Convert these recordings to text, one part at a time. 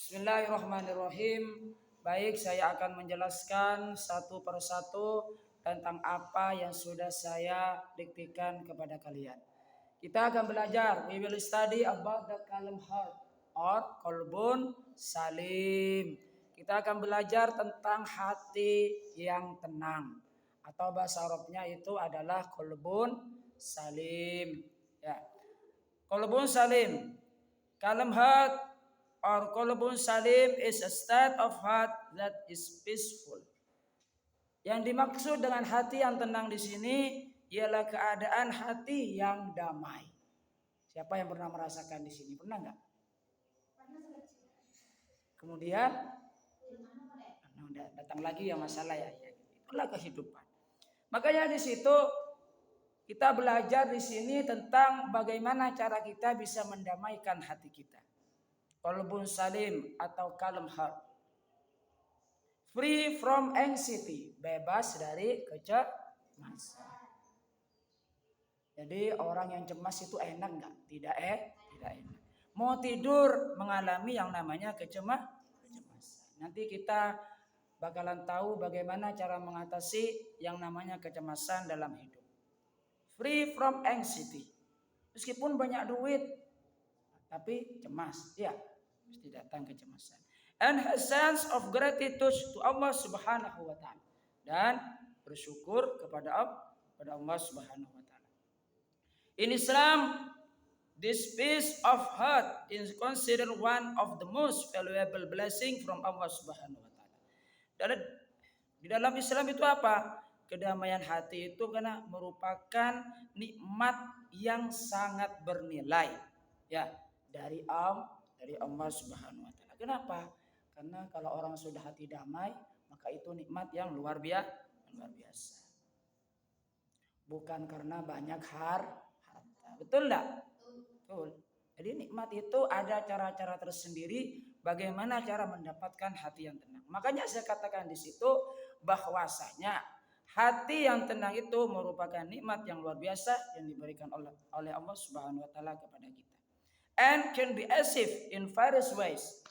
Bismillahirrahmanirrahim. Baik, saya akan menjelaskan satu persatu tentang apa yang sudah saya diktikan kepada kalian. Kita akan belajar. We will study about the calm heart or qalbun salim. Kita akan belajar tentang hati yang tenang. Atau bahasa Arabnya itu adalah qalbun salim. Ya. Qalbun salim. Calm heart or qalbun salim is a state of heart that is peaceful. Yang dimaksud dengan hati yang tenang di sini ialah keadaan hati yang damai. Siapa yang pernah merasakan di sini? Pernah nggak? Kemudian datang lagi ya masalah ya. Itulah kehidupan. Makanya di situ kita belajar di sini tentang bagaimana cara kita bisa mendamaikan hati kita. Qalbun salim atau calm heart. Free from anxiety, bebas dari kecemasan. Jadi orang yang cemas itu enak nggak? Tidak enak. Mau tidur mengalami yang namanya kecemasan. Nanti kita bakalan tahu bagaimana cara mengatasi yang namanya kecemasan dalam hidup. Free from anxiety. Meskipun banyak duit, tapi cemas, ya mesti datang kecemasan. And a sense of gratitude to Allah Subhanahu wa taala, dan bersyukur kepada Allah Subhanahu wa taala. In Islam, this peace of heart is considered one of the most valuable blessing from Allah Subhanahu wa taala. Dan di dalam Islam itu apa? Kedamaian hati itu karena merupakan nikmat yang sangat bernilai, ya, dari Allah Subhanahu wa taala. Kenapa? Karena kalau orang sudah hati damai, maka itu nikmat yang luar biasa. Bukan karena banyak harta. Betul enggak? Betul. Jadi nikmat itu ada cara-cara tersendiri bagaimana cara mendapatkan hati yang tenang. Makanya saya katakan di situ bahwasanya hati yang tenang itu merupakan nikmat yang luar biasa yang diberikan oleh Allah Subhanahu wa taala kepada kita. And can be achieved in various ways.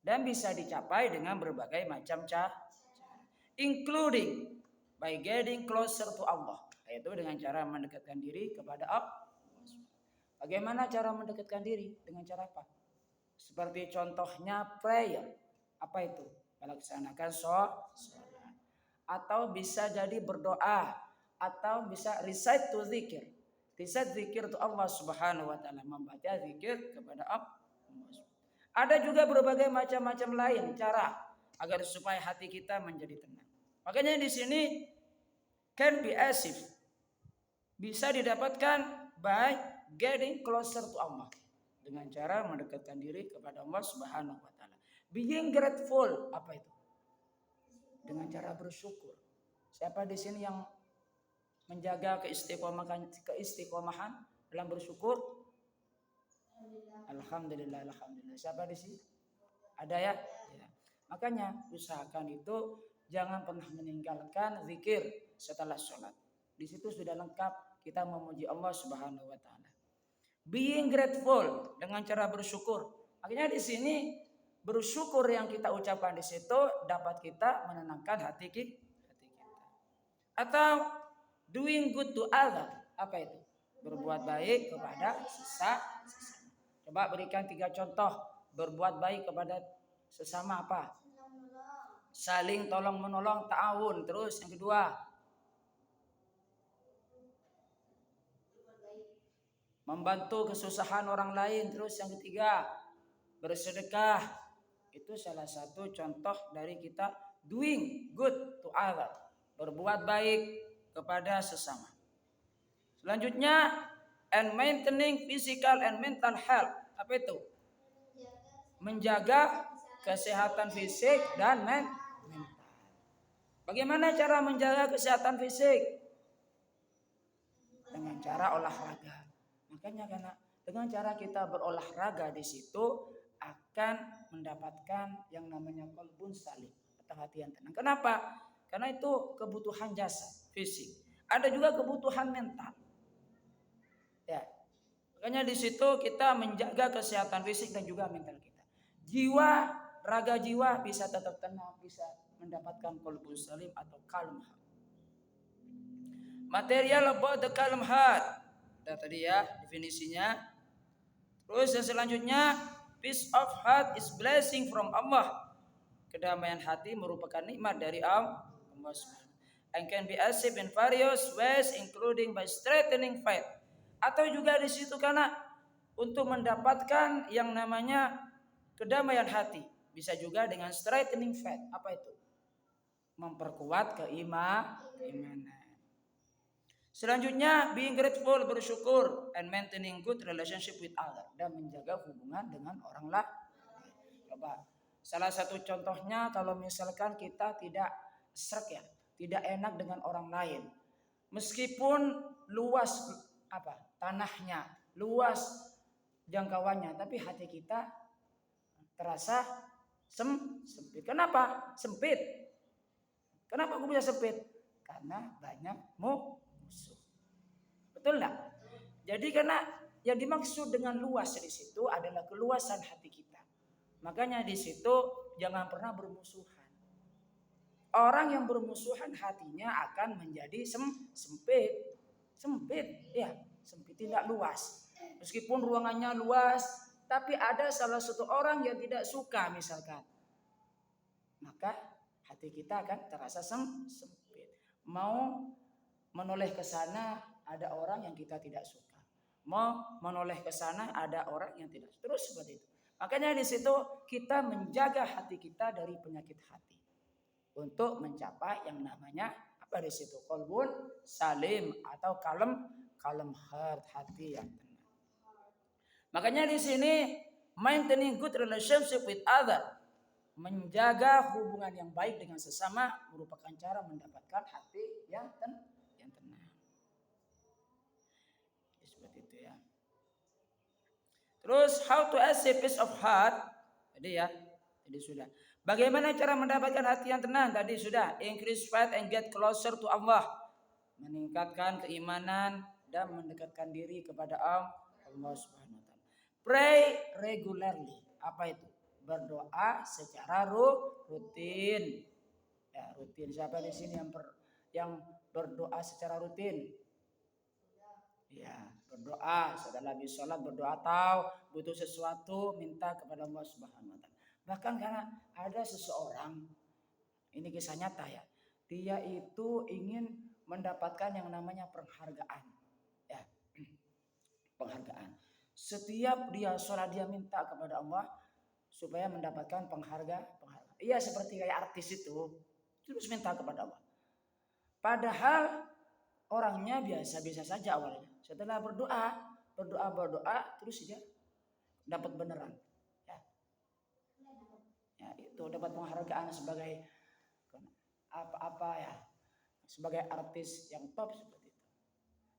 Dan bisa dicapai dengan berbagai macam cara. Including by getting closer to Allah. Yaitu dengan cara mendekatkan diri kepada Allah. Bagaimana cara mendekatkan diri? Dengan cara apa? Seperti contohnya prayer. Apa itu? Melaksanakan sholat. Atau bisa jadi berdoa. Atau bisa recite to zikir. Recite zikir to Allah Subhanahu wa taala, membaca zikir kepada Allah. Ada juga berbagai macam-macam lain cara agar supaya hati kita menjadi tenang. Makanya di sini can be achieved, bisa didapatkan by getting closer to Allah, dengan cara mendekatkan diri kepada Allah Subhanahu wa taala. Being grateful, apa itu? Dengan cara bersyukur. Siapa di sini yang menjaga keistiqomahan dalam bersyukur? Alhamdulillah. Siapa di sini? Ada ya? Ya. Makanya usahakan itu jangan pernah meninggalkan zikir setelah sholat. Di situ sudah lengkap kita memuji Allah Subhanahu wa taala. Being grateful, dengan cara bersyukur. Makanya di sini bersyukur yang kita ucapkan di situ dapat kita menenangkan hati kita. Atau doing good to other, apa itu? Berbuat baik kepada sesama. Coba berikan 3 contoh berbuat baik kepada sesama apa? Saling tolong menolong, ta'awun. Terus yang kedua, membantu kesusahan orang lain. Terus yang ketiga, bersedekah. Itu salah satu contoh dari kita doing good to other, berbuat baik kepada sesama. Selanjutnya, and maintaining physical and mental health. Apa itu? Menjaga kesehatan fisik dan mental. Bagaimana cara menjaga kesehatan fisik? Dengan cara olahraga. Makanya karena dengan cara kita berolahraga di situ akan mendapatkan yang namanya qalbun salim, atau hati yang tenang. Kenapa? Karena itu kebutuhan jasad fisik. Ada juga kebutuhan mental. Ya. Makanya di situ kita menjaga kesehatan fisik dan juga mental kita. jiwa, raga jiwa bisa tetap tenang, bisa mendapatkan qalbun salim atau kalm. Material about the calm heart. Udah tadi ya definisinya. Terus yang selanjutnya, peace of heart is blessing from Allah. Kedamaian hati merupakan nikmat dari Allah and can be achieved in various ways including by strengthening faith. Atau juga di situ karena untuk mendapatkan yang namanya kedamaian hati bisa juga dengan strengthening faith. Apa itu? Memperkuat keimanan. Selanjutnya being grateful, bersyukur, and maintaining good relationship with others, dan menjaga hubungan dengan orang lain. Coba salah satu contohnya kalau misalkan kita tidak srek ya, tidak enak dengan orang lain, meskipun luas tanahnya, luas jangkauannya, tapi hati kita terasa sempit. Kenapa sempit? Kenapa aku bisa sempit? Karena banyak musuh. Betul enggak? Jadi karena yang dimaksud dengan luas di situ adalah keluasan hati kita. Makanya di situ jangan pernah bermusuhan. Orang yang bermusuhan hatinya akan menjadi sempit. Sempit, ya, sempit, tidak luas. Meskipun ruangannya luas, tapi ada salah satu orang yang tidak suka misalkan, maka hati kita akan terasa sempit. Mau menoleh ke sana ada orang yang kita tidak suka. Mau menoleh ke sana ada orang yang tidak suka. Terus seperti itu. Makanya di situ kita menjaga hati kita dari penyakit hati untuk mencapai yang namanya apa di situ? Qalbun salim atau kalem heart, hati yang tenang. Makanya di sini maintaining good relationship with other, menjaga hubungan yang baik dengan sesama merupakan cara mendapatkan hati yang tenang. Seperti itu ya. Terus how to achieve peace of heart? Tadi sudah. Bagaimana cara mendapatkan hati yang tenang? Tadi sudah. Increase faith and get closer to Allah. Meningkatkan keimanan dan mendekatkan diri kepada Allah Subhanahu wa taala. Pray regularly. Apa itu? Berdoa secara rutin. Ya, rutin. Siapa di sini yang berdoa secara rutin? Ya, berdoa. Setelah habis sholat berdoa atau butuh sesuatu minta kepada Allah Subhanahu wa taala. Bahkan karena ada seseorang, ini kisah nyata ya, dia itu ingin mendapatkan yang namanya penghargaan. Ya, penghargaan. Setiap dia sholat dia minta kepada Allah supaya mendapatkan penghargaan. Iya seperti kayak artis itu, terus minta kepada Allah. Padahal orangnya biasa-biasa saja awalnya. Setelah berdoa, terus dia dapat beneran. Ya, itu dapat penghargaan sebagai sebagai artis yang top seperti itu.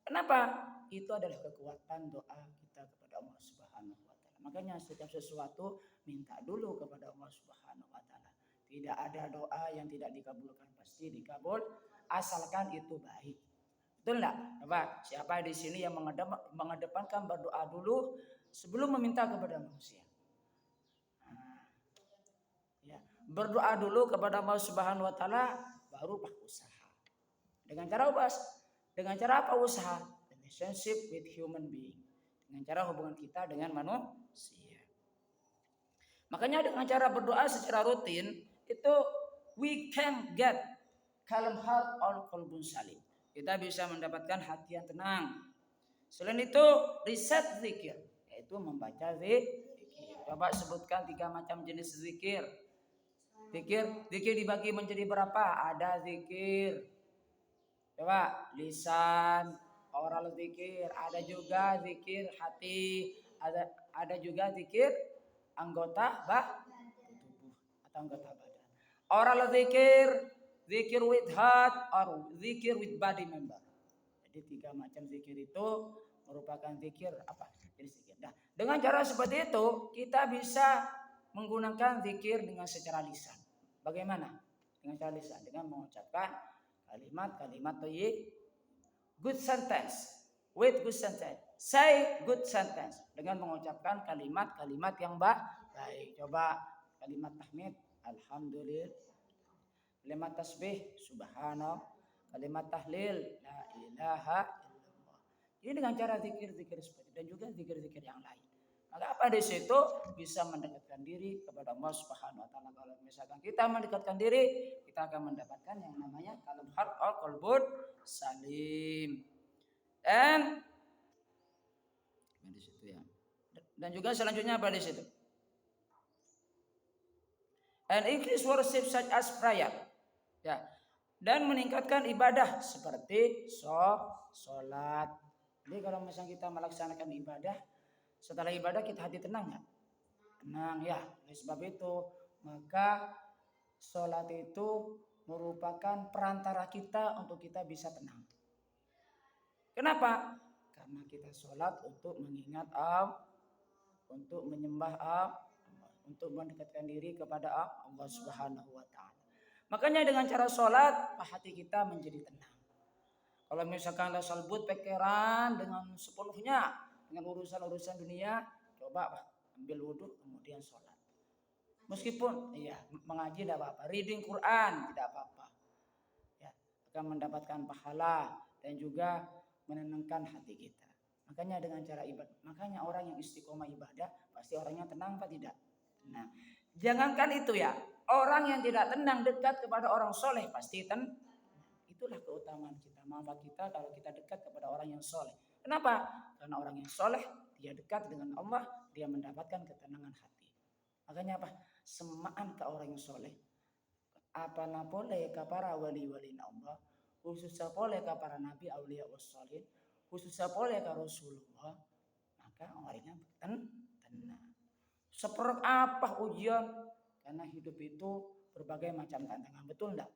Kenapa? Itu adalah kekuatan doa kita kepada Allah Subhanahu wa taala. Makanya setiap sesuatu minta dulu kepada Allah Subhanahu wa taala. Tidak ada doa yang tidak dikabulkan, pasti dikabul asalkan itu baik. Betul enggak? Siapa di sini yang mengedepankan berdoa dulu sebelum meminta kepada manusia? Berdoa dulu kepada Allah Subhanahu wa taala baru usaha. Dengan cara apa usaha? Relationship with human being. Dengan cara hubungan kita dengan manusia. Makanya dengan cara berdoa secara rutin itu we can get calm heart or qalbun salim. Kita bisa mendapatkan hati yang tenang. Selain itu reset zikir, yaitu membaca zikir. Coba sebutkan 3 macam jenis zikir. Zikir dibagi menjadi berapa? Ada zikir coba lisan, oral zikir, ada juga zikir hati, ada juga zikir anggota tubuh atau anggota badan. Oral zikir with heart or zikir with body member. Jadi 3 macam zikir itu merupakan zikir apa? Jadi zikir. Nah, dengan cara seperti itu kita bisa menggunakan zikir dengan secara lisan. Bagaimana? Dengan cara lisan, dengan mengucapkan kalimat-kalimat thayyib, good sentence, with good sentence, say good sentence, dengan mengucapkan kalimat-kalimat yang baik. Baik, coba kalimat tahmid alhamdulillah, kalimat tasbih subhanallah, kalimat tahlil la ilaha illallah. Ini dengan cara zikir-zikir seperti dan juga zikir-zikir yang lain. Maka apa di situ bisa mendekatkan diri kepada Allah Subhanahu wa taala. Kalau misalkan kita mendekatkan diri, kita akan mendapatkan yang namanya kalb haq al qalbun salim. Dan di situ ya. Dan juga selanjutnya apa di situ? And increase worship such as prayer. Ya. Dan meningkatkan ibadah seperti sholat. Jadi kalau misalnya kita melaksanakan ibadah, setelah ibadah kita hati tenang nggak? Tenang ya. Oleh sebab itu maka sholat itu merupakan perantara kita untuk kita bisa tenang. Kenapa? Karena kita sholat untuk mengingat Allah, untuk menyembah Allah, untuk mendekatkan diri kepada Allah Subhanahu wa taala. Makanya dengan cara sholat hati kita menjadi tenang. Kalau misalkan ada salbut pikiran dengan sepenuhnya dengan urusan-urusan dunia, coba ambil wudhu kemudian sholat. Meskipun mengaji tidak apa-apa, reading Quran tidak apa-apa. Ya, akan mendapatkan pahala dan juga menenangkan hati kita. Makanya dengan cara ibadah, makanya orang yang istiqomah ibadah pasti orangnya tenang apa tidak? Nah, jangankan itu ya, orang yang tidak tenang dekat kepada orang soleh pasti tenang. Itulah keutamaan kita, manfaat kita kalau kita dekat kepada orang yang soleh. Kenapa? Karena orang yang soleh dia dekat dengan Allah, dia mendapatkan ketenangan hati. Makanya apa? Semaan ke orang yang soleh. Apa napole ke para wali-wali Allah, khususnya pole ke para nabi aulia wasolin, khususnya pole ke Rasulullah, maka orangnya tenang. Seperti apa ujian? Karena hidup itu berbagai macam tantangan, betul enggak?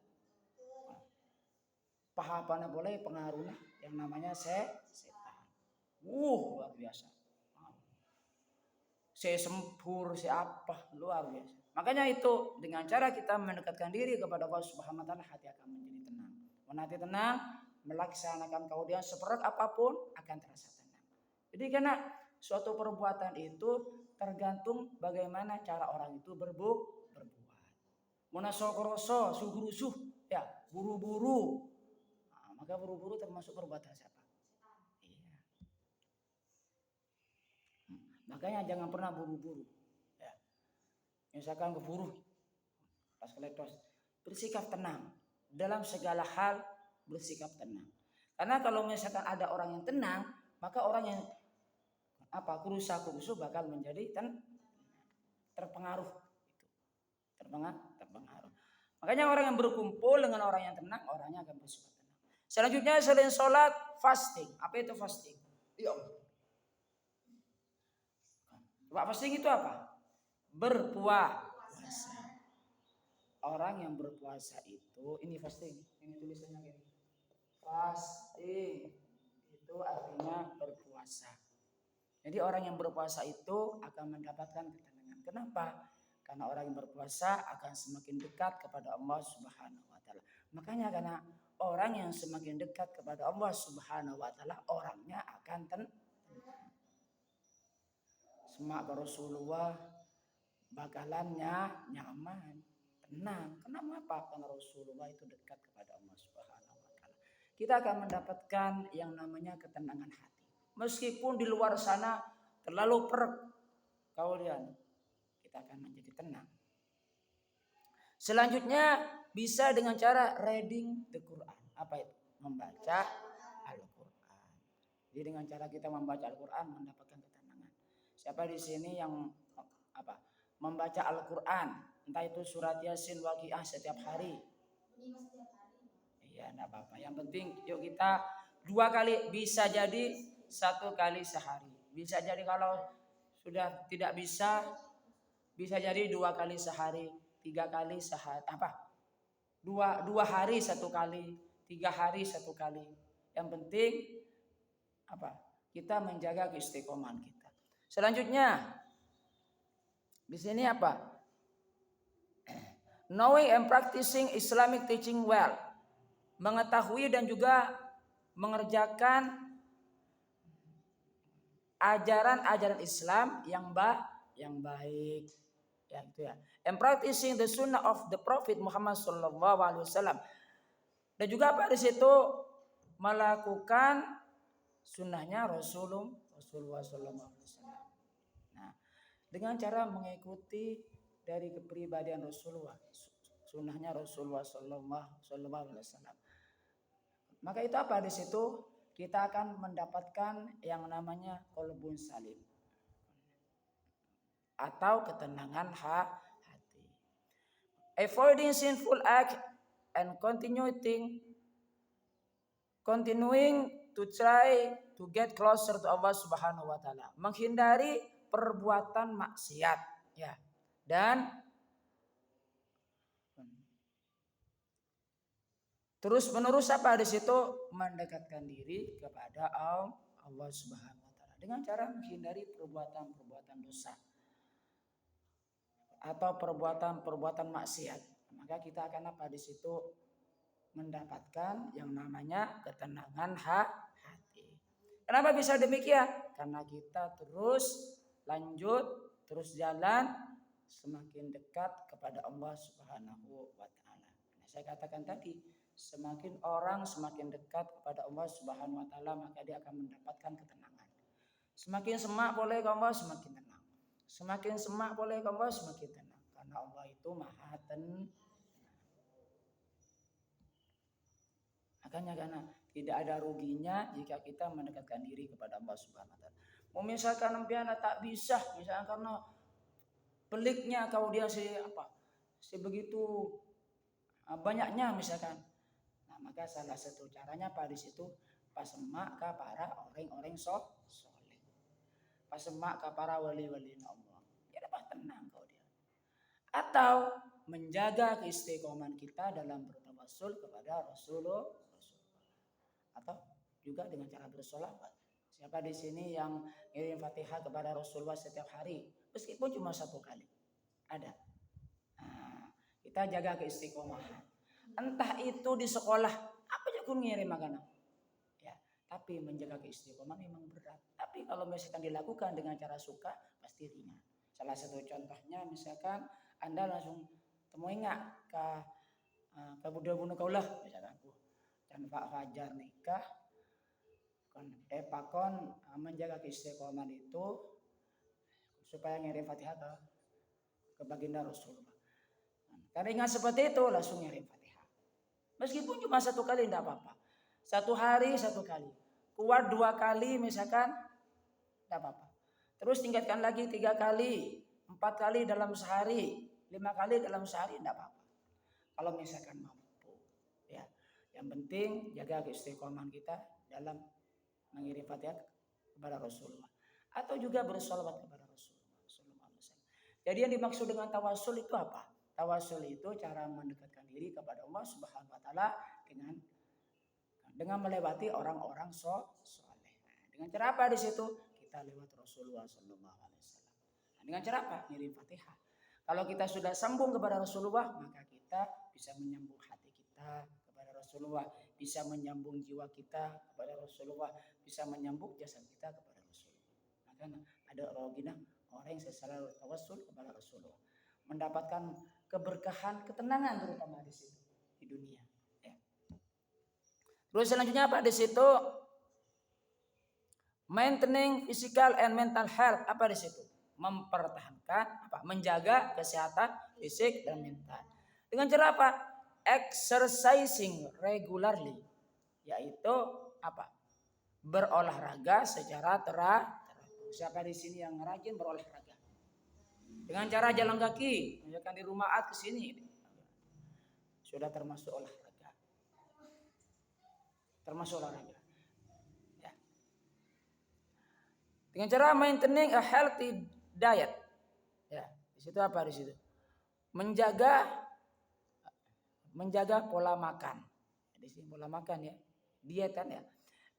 Apa boleh pengaruhnya yang namanya setan. Luar biasa. Sempur, siapa luar biasa. Makanya itu dengan cara kita mendekatkan diri kepada Allah Subhanahu wa taala, hati akan menjadi tenang. Hati tenang, melaksanakan kaudian seperti apapun akan terasa tenang. Jadi karena suatu perbuatan itu tergantung bagaimana cara orang itu berbuat. Munasokoroso, suhurusuh, ya buru-buru. Nah, maka buru-buru termasuk perbuatan siapa? Iya. Makanya jangan pernah buru-buru. Ya. Misalkan keburu, pas keletos, bersikap tenang dalam segala hal, bersikap tenang. Karena kalau misalkan ada orang yang tenang, maka orang yang kurusa bakal menjadi terpengaruh. Terpengaruh. Makanya orang yang berkumpul dengan orang yang tenang, orangnya akan bersifat tenang. Selanjutnya selain sholat, fasting. Apa itu fasting? Iya. Fasting itu apa? Berpuasa. Orang yang berpuasa itu, ini fasting. Ini tulisannya gini. Fasting itu artinya berpuasa. Jadi orang yang berpuasa itu akan mendapatkan ketenangan. Kenapa? Karena orang yang berpuasa akan semakin dekat kepada Allah Subhanahu wa taala. Makanya karena orang yang semakin dekat kepada Allah Subhanahu wa taala, orangnya akan tenang. Semak Rasulullah bakalannya nyaman, tenang. Kenapa? Karena Rasulullah itu dekat kepada Allah Subhanahu wa taala. Kita akan mendapatkan yang namanya ketenangan hati. Meskipun di luar sana terlalu perek kaulian, kita akan menjadi tenang. Selanjutnya bisa dengan cara reading the Quran. Apa itu? Membaca Al-Quran. Jadi dengan cara kita membaca Al-Quran mendapatkan ketenangan. Siapa di sini yang membaca Al-Quran, entah itu surat Yasin, Waqiah setiap hari? Iya, enggak apa-apa. Yang penting yuk kita 2 kali, bisa jadi 1 kali sehari. Bisa jadi kalau sudah tidak bisa jadi 2 kali sehari, 3 kali sehari. 2 hari 1 kali, 3 hari 1 kali. Yang penting kita menjaga keistiqomahan kita. Selanjutnya di sini knowing and practicing Islamic teaching well. Mengetahui dan juga mengerjakan ajaran-ajaran Islam yang baik. Ya, itu ya. And practicing the sunnah of the Prophet Muhammad sallallahu alaihi wasallam. Dan juga apa di situ melakukan sunnahnya Rasulullah sallallahu alaihi wasallam. Nah, dengan cara mengikuti dari kepribadian Rasulullah, sunnahnya Rasulullah sallallahu alaihi wasallam. Maka itu apa di situ kita akan mendapatkan yang namanya qalbun salim atau ketenangan hati. Avoiding sinful act and continuing to try to get closer to Allah Subhanahu wa taala. Menghindari perbuatan maksiat, ya. Dan terus menerus apa di situ mendekatkan diri kepada Allah Subhanahu wa taala dengan cara menghindari perbuatan-perbuatan dosa atau perbuatan-perbuatan maksiat. Maka kita akan apa di situ mendapatkan yang namanya ketenangan hati. Kenapa bisa demikian? Karena kita terus lanjut, terus jalan semakin dekat kepada Allah Subhanahu wa taala. Nah, saya katakan tadi, semakin orang semakin dekat kepada Allah Subhanahu wa taala, maka dia akan mendapatkan ketenangan. Semakin semak boleh ke Allah, semakin tenang. Semakin semak boleh ke Allah, semakin tenang. Karena Allah itu maha tenang. Makanya karena tidak ada ruginya jika kita mendekatkan diri kepada Allah Subhanahu wa taala. Mau misalkan empiana tak bisa, misalkan karena peliknya kau dia sebegitu banyaknya misalkan. Nah, maka salah satu caranya pada situ pasemak ke para orang-orang soleh. Pasemak ke para wali-wali Allah. Ya dapat tenang kau dia. Atau menjaga keistiqomahan kita dalam bertawassul kepada Rasulullah. Atau juga dengan cara bersolawat. Siapa di sini yang ngirim Fatihah kepada Rasulullah setiap hari, meskipun cuma 1 kali, ada. Nah, kita jaga keistiqomahan. Entah itu di sekolah, apa aja pun ngirim makanan. Ya, tapi menjaga keistiqomahan memang berat. Tapi kalau misalkan dilakukan dengan cara suka, pasti ringan. Salah satu contohnya misalkan Anda langsung temui nggak ke budak-budak kaulah misalkan. Dan Pak Fajar nikah pakon menjaga keistiqomahan itu supaya ngirim Fatihah ke baginda Rasulullah. Karena ingat seperti itu langsung ngirim Fatihah. Meskipun cuma 1 kali tidak apa-apa. 1 hari 1 kali. Kuat 2 kali misalkan tidak apa-apa. Terus tingkatkan lagi 3 kali, 4 kali dalam sehari, 5 kali dalam sehari tidak apa-apa. Kalau misalkan mampu, ya. Yang penting jaga keistiqomahan kita dalam mengirim Fatihah kepada Rasulullah atau juga bersolawat kepada Rasulullah sallallahu alaihi wasallam. Jadi yang dimaksud dengan tawasul itu apa? Tawasul itu cara mendekatkan diri kepada Allah Subhanahu wa taala dengan melewati orang-orang soleh. Dengan cara apa di situ? Kita lewat Rasulullah sallallahu alaihi wasallam. Dengan cara apa? Ngirim Fatihah. Kalau kita sudah sambung kepada Rasulullah, maka kita bisa menyambung hati kita kepada Rasulullah, bisa menyambung jiwa kita kepada Rasulullah, bisa menyambung jasad kita kepada Rasulullah. Maka ada orang yang selalu tawassul kepada Rasulullah, mendapatkan keberkahan, ketenangan terutama di situ di dunia. Ya. Terus selanjutnya apa di situ? Maintaining physical and mental health apa di situ? Mempertahankan menjaga kesehatan fisik dan mental. Dengan cara apa? Exercising regularly, yaitu berolahraga secara teratur. Siapa di sini yang rajin berolahraga? Dengan cara jalan kaki, misalkan di rumah ke sini, sudah termasuk olahraga. Ya. Dengan cara maintaining a healthy diet. Ya, di situ apa di situ? Menjaga pola makan. Di sini pola makan ya, diet kan ya.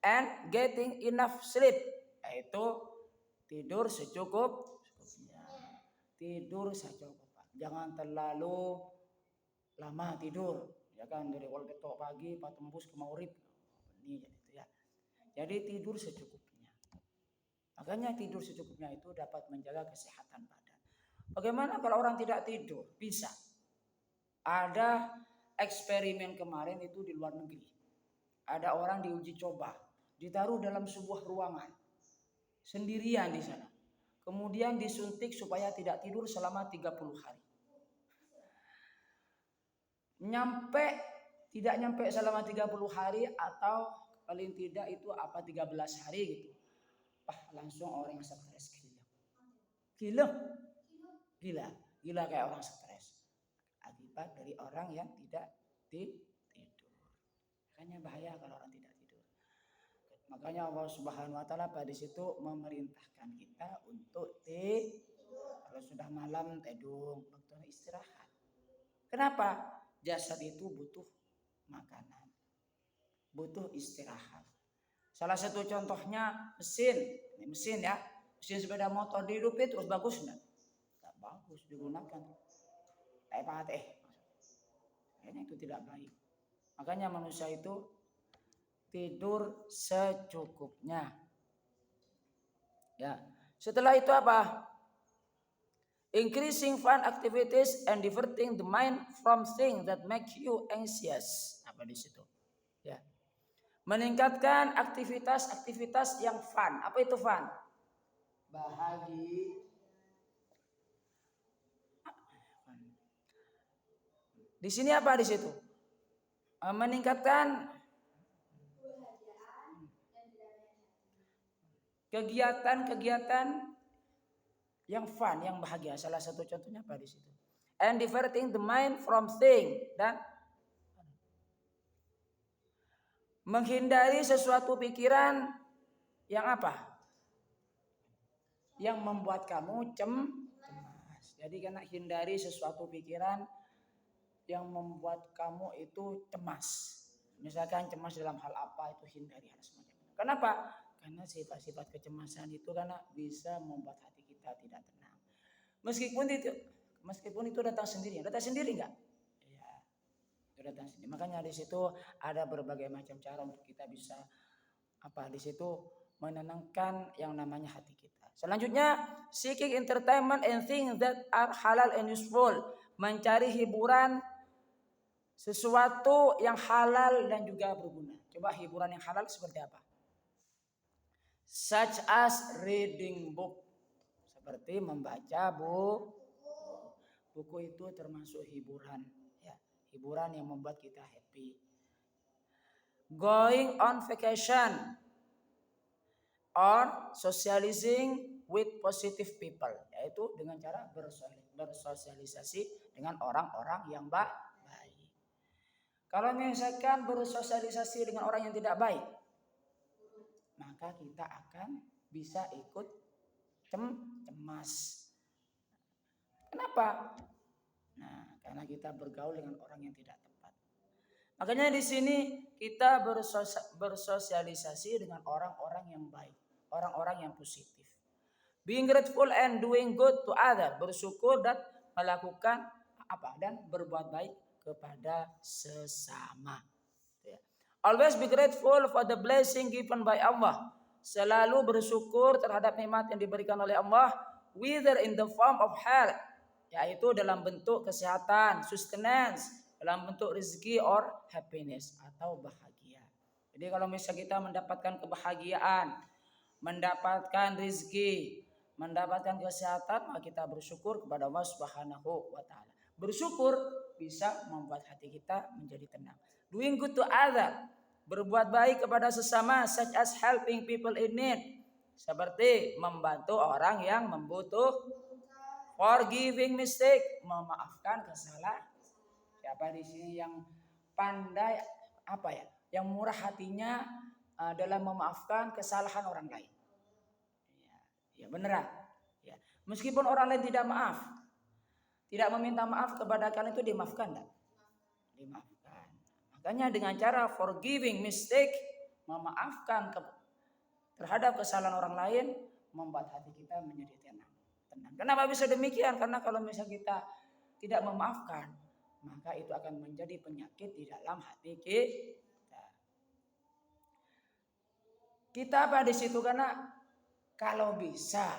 And getting enough sleep, yaitu tidur secukupnya. Tidur secukupnya. Jangan terlalu lama tidur, ya kan, dari awal ketok pagi patembus ke maghrib. Ini gitu ya. Jadi tidur secukupnya. Makanya tidur secukupnya itu dapat menjaga kesehatan badan. Bagaimana kalau orang tidak tidur? Bisa. Ada eksperimen kemarin itu di luar negeri. Ada orang diuji coba, ditaruh dalam sebuah ruangan sendirian di sana. Kemudian disuntik supaya tidak tidur selama 30 hari. Tidak nyampe selama 30 hari atau paling tidak itu 13 hari gitu. Langsung orang stres gila. Gila kayak orang stres. Akibat dari orang yang tidak tidur. Makanya bahaya kalau orang tidak tidur. Makanya Allah Subhanahu wa taala pada situ memerintahkan kita untuk tidur. Kalau sudah malam tidur, waktu istirahat. Kenapa? Jasad itu butuh makanan, butuh istirahat. Salah satu contohnya mesin ya, mesin sepeda motor dihidupin terus bagus enggak? Tak bagus digunakan. Kayaknya itu tidak baik. Makanya manusia itu tidur secukupnya. Ya. Setelah itu apa? Increasing fun activities and diverting the mind from things that make you anxious. Apa di situ? Ya. Meningkatkan aktivitas-aktivitas yang fun. Apa itu fun? Bahagia. Di sini apa di situ? Meningkatkan kegiatan-kegiatan yang fun, yang bahagia. Salah satu contohnya apa di situ? And diverting the mind from things, dan menghindari sesuatu pikiran yang apa? Yang membuat kamu cemas. Jadi karena hindari sesuatu pikiran yang membuat kamu itu cemas. Misalkan cemas dalam hal apa, itu hindari hal semacam itu. Kenapa? Karena sifat-sifat kecemasan itu karena bisa membuat hati kita tidak tenang. Meskipun itu datang sendiri nggak? Ya, itu datang sendiri. Makanya di situ ada berbagai macam cara untuk kita bisa di situ menenangkan yang namanya hati kita. Selanjutnya, seeking entertainment and things that are halal and useful. Mencari hiburan, sesuatu yang halal dan juga berguna. Coba hiburan yang halal seperti apa? Such as reading book. Seperti membaca buku. Buku itu termasuk hiburan. Ya, hiburan yang membuat kita happy. Going on vacation or socializing with positive people, yaitu dengan cara bersosialisasi dengan orang-orang yang baik. Kalau misalkan bersosialisasi dengan orang yang tidak baik, maka kita akan bisa ikut cemas. Kenapa? Nah, karena kita bergaul dengan orang yang tidak tepat. Makanya di sini kita bersosialisasi dengan orang-orang yang baik, orang-orang yang positif. Being grateful and doing good to others, bersyukur dan melakukan dan berbuat baik kepada sesama. Always be grateful for the blessing given by Allah. Selalu bersyukur terhadap nikmat yang diberikan oleh Allah, whether in the form of health, yaitu dalam bentuk kesehatan, sustenance, dalam bentuk rezeki or happiness atau bahagia. Jadi kalau misalnya kita mendapatkan kebahagiaan, mendapatkan rezeki, mendapatkan kesehatan, maka kita bersyukur kepada Allah Subhanahu wa taala. Bersyukur bisa membuat hati kita menjadi tenang. Doing good to others, berbuat baik kepada sesama, such as helping people in need, seperti membantu orang yang membutuhkan. Forgiving mistake, memaafkan kesalahan. Siapa di sini yang pandai yang murah hatinya dalam memaafkan kesalahan orang lain? Ya beneran. Ya. Meskipun orang lain tidak maaf, tidak meminta maaf kepada kalian, itu dimaafkan enggak? Dimaafkan. Makanya dengan cara forgiving mistake, memaafkan terhadap kesalahan orang lain, membuat hati kita menjadi tenang. Kenapa bisa demikian? Karena kalau misalnya kita tidak memaafkan, maka itu akan menjadi penyakit di dalam hati kita. Kita di situ? Karena kalau bisa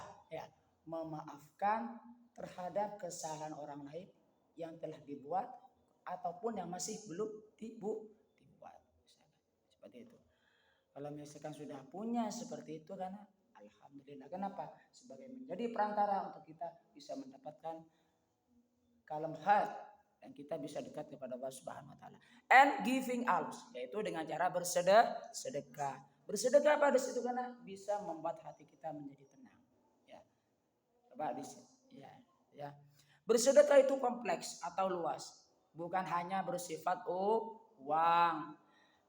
memaafkan terhadap kesalahan orang lain yang telah dibuat ataupun yang masih belum dibuat. Seperti itu. Kalau misalkan sudah punya seperti itu kan alhamdulillah. Kenapa? Sebagai menjadi perantara untuk kita bisa mendapatkan kalem heart dan kita bisa dekat kepada Allah Subhanahu wa taala. And giving alms, yaitu dengan cara bersedekah. Bersedekah pada situ karena bisa membuat hati kita menjadi tenang. Ya. Coba di ya. Bersedekah itu kompleks atau luas, bukan hanya bersifat uang.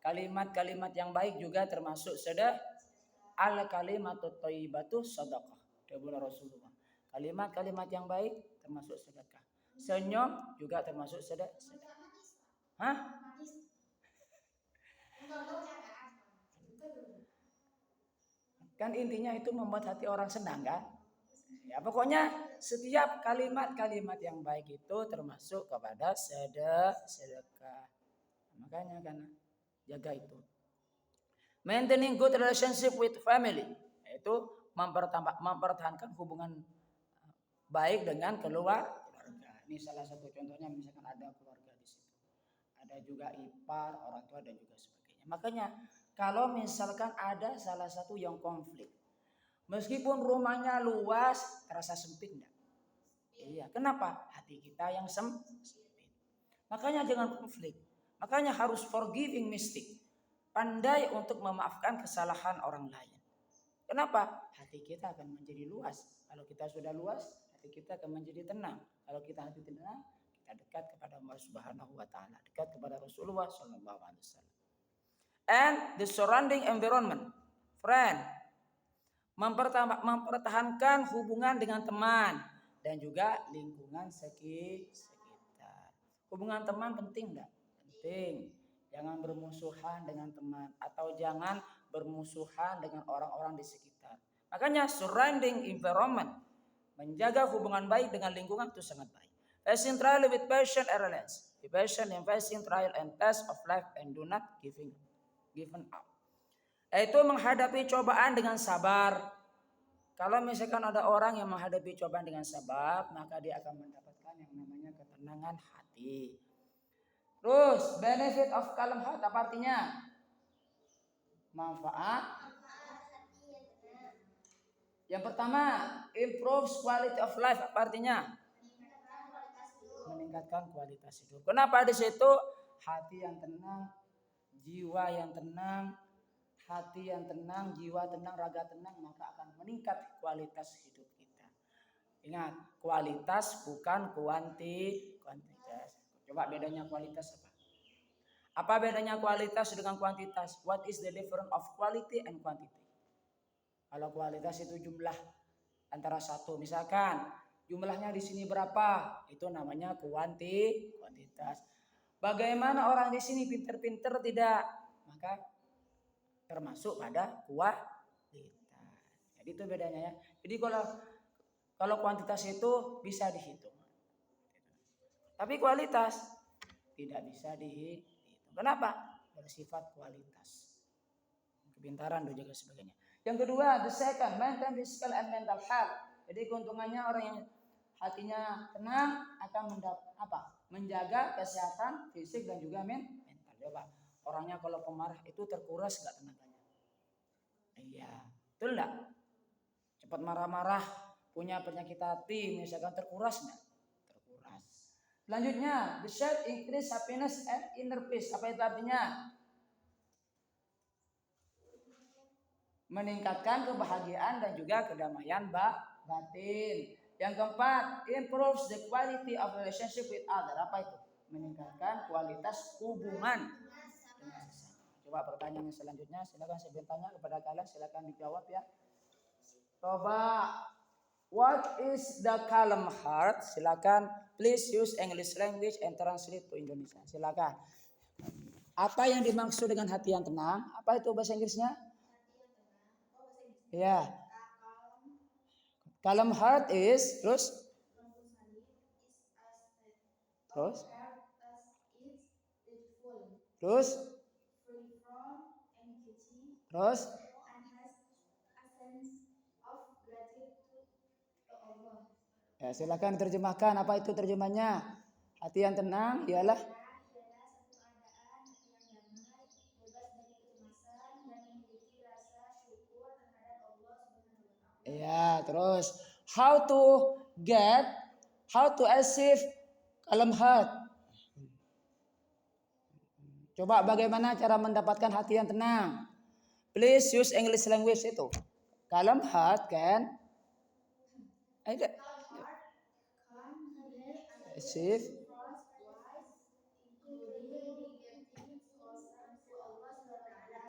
Kalimat-kalimat yang baik juga termasuk sedekah. Al kalimatut thayyibatu shadaqah. Kata Rasulullah. Kalimat-kalimat yang baik termasuk sedekah. Senyum juga termasuk sedekah. Hah? Kan intinya itu membuat hati orang senang kan? Ya pokoknya setiap kalimat-kalimat yang baik itu termasuk kepada sedekah. Makanya kan jaga itu. Maintaining good relationship with family, yaitu mempertahankan hubungan baik dengan keluarga. Ini salah satu contohnya, misalkan ada keluarga di situ, ada juga ipar, orang tua dan juga sebagainya. Makanya kalau misalkan ada salah satu yang konflik, meskipun rumahnya luas, terasa sempit enggak? Iya, kenapa? Hati kita yang sempit. Makanya jangan konflik. Makanya harus forgiving mistake. Pandai untuk memaafkan kesalahan orang lain. Kenapa? Hati kita akan menjadi luas. Kalau kita sudah luas, hati kita akan menjadi tenang. Kalau kita hati tenang, kita dekat kepada Allah Subhanahu wa taala, dekat kepada Rasulullah sallallahu alaihi wasallam. And the surrounding environment. Friend, mempertahankan hubungan dengan teman dan juga lingkungan sekitar. Hubungan teman penting enggak? Penting. Jangan bermusuhan dengan teman atau jangan bermusuhan dengan orang-orang di sekitar. Makanya surrounding environment, menjaga hubungan baik dengan lingkungan itu sangat baik. Facing trial with passion and reliance. Be patient in facing trial and test of life and do not given up. Yaitu menghadapi cobaan dengan sabar. Kalau misalkan ada orang yang menghadapi cobaan dengan sabar, maka dia akan mendapatkan yang namanya ketenangan hati. Terus benefit of calm heart apa artinya? Manfaat. Yang pertama, improves quality of life apa artinya? Meningkatkan kualitas hidup. Kenapa di situ? Hati yang tenang, jiwa yang tenang, hati yang tenang, jiwa tenang, raga tenang, maka akan meningkat kualitas hidup kita. Ingat, kualitas bukan kuantitas. Coba bedanya kualitas apa? Apa bedanya kualitas dengan kuantitas? What is the difference of quality and quantity? Kalau kualitas itu jumlah antara satu, misalkan jumlahnya di sini berapa? Itu namanya kuantitas. Bagaimana orang di sini pinter-pinter tidak? Maka termasuk pada kualitas. Jadi itu bedanya ya. Jadi kalau kuantitas itu bisa dihitung. Tapi kualitas tidak bisa dihitung. Kenapa? Bersifat kualitas. Kepintaran dan juga sebagainya. Yang kedua, the second, maintain physical and mental health. Jadi keuntungannya orang yang hatinya tenang akan menjaga kesehatan fisik dan juga mental. Coba, orangnya kalau pemarah itu terkuras enggak tenaganya? Iya, betul enggak? Cepat marah-marah, punya penyakit hati, misalkan terkuras enggak? Selanjutnya, the self increase happiness and inner peace. Apa itu artinya? Meningkatkan kebahagiaan dan juga kedamaian batin. Yang keempat, improves the quality of relationship with other. Apa itu? Meningkatkan kualitas hubungan. Coba pertanyaan selanjutnya, silakan saya bertanya kepada kalian, silakan dijawab ya. Coba, what is the calm heart? Silakan, please use English language and translate to Indonesia. Silakan. Apa yang dimaksud dengan hati yang tenang? Apa itu bahasa Inggrisnya? Ya. Calm heart is terus Ya, silakan terjemahkan. Apa itu terjemahnya? Hati yang tenang ialah ya, terus how to achieve calm heart. Coba bagaimana cara mendapatkan hati yang tenang? Please use English language itu. Calm heart can achieve.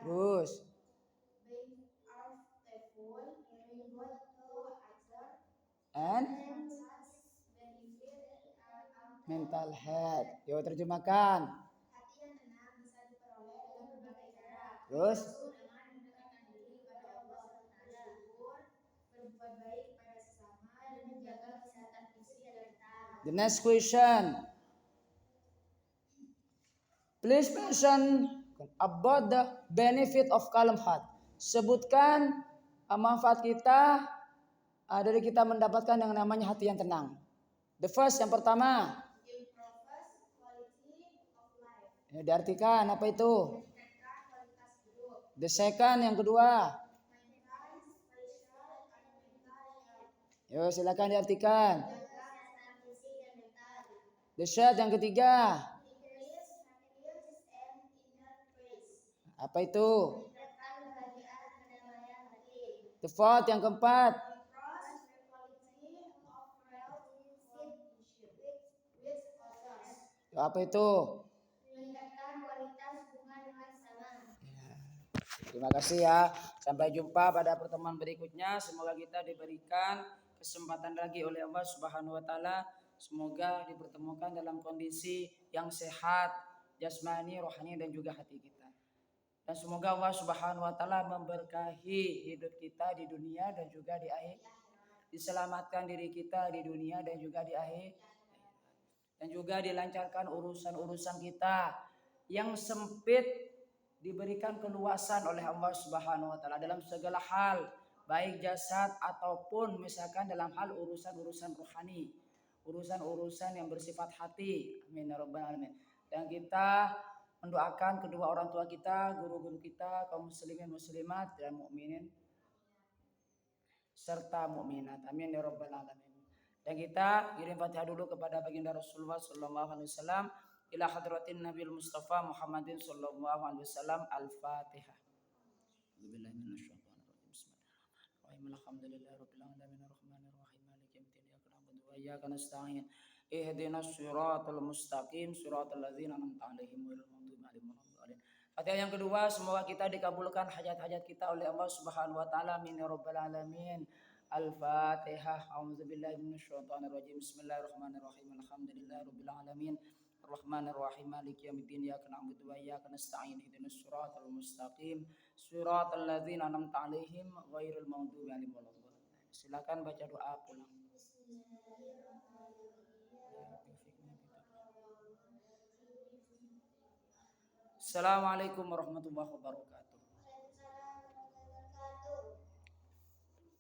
Terus and mental health. Yo terjemahkan. Terus the next question. Please mention about the benefit of calm heart. Sebutkan manfaat kita dari kita mendapatkan yang namanya hati yang tenang. The first yang pertama. Ya, diartikan apa itu? The second yang kedua. Yo silakan diartikan. The third yang ketiga. Apa itu? The fourth yang keempat. Apa itu? Terima kasih ya. Sampai jumpa pada pertemuan berikutnya. Semoga kita diberikan kesempatan lagi oleh Allah Subhanahu wa taala. Semoga dipertemukan dalam kondisi yang sehat, jasmani, rohani dan juga hati kita. Dan semoga Allah Subhanahu wa taala memberkahi hidup kita di dunia dan juga di akhir. Diselamatkan diri kita di dunia dan juga di akhir. Dan juga dilancarkan urusan-urusan kita yang sempit diberikan keluasan oleh Allah Subhanahu wa taala dalam segala hal, baik jasad ataupun misalkan dalam hal urusan-urusan rohani, urusan-urusan yang bersifat hati. Amin ya rabbal alamin. Dan kita mendoakan kedua orang tua kita, guru-guru kita, kaum muslimin muslimat dan mukminin serta mukminat. Amin ya rabbal alamin. Dan kita kirim Fatihah dulu kepada baginda Rasulullah sallallahu alaihi wasallam ila hadratin Nabil Mustafa Muhammadin sallallahu alaihi wasallam. Al-Fatihah. Billahi minasyaitonir rajim. Bismillahirrahmanirrahim. Alhamdulillahirabbil alamin arrahmanir rahim maliki yaumiddin iyyaka na'budu wa iyyaka nasta'in. Ihdinas siratal mustaqim siratal ladzina an'amta 'alaihim ghairil maghdubi 'alaihim waladdallin. Fatihah yang kedua, semoga kita dikabulkan hajat-hajat kita oleh Allah Subhanahu wa taala. Amin ya rabbal alamin. Al-Fatihah. A'udzubillahi minasyaitonir rajim. Bismillahirrahmanirrahim. Alhamdulillahirabbil alamin. Arrahmanirrahim. Maliki yaumiddin. Iyyaka na'budu wa iyyaka nasta'in. Ihdinas siratal mustaqim. Siratal ladzina an'amta 'alaihim ghairil maghdubi 'alaihim waladdallin. Silakan baca doa pulang. Assalamualaikum warahmatullahi wabarakatuh.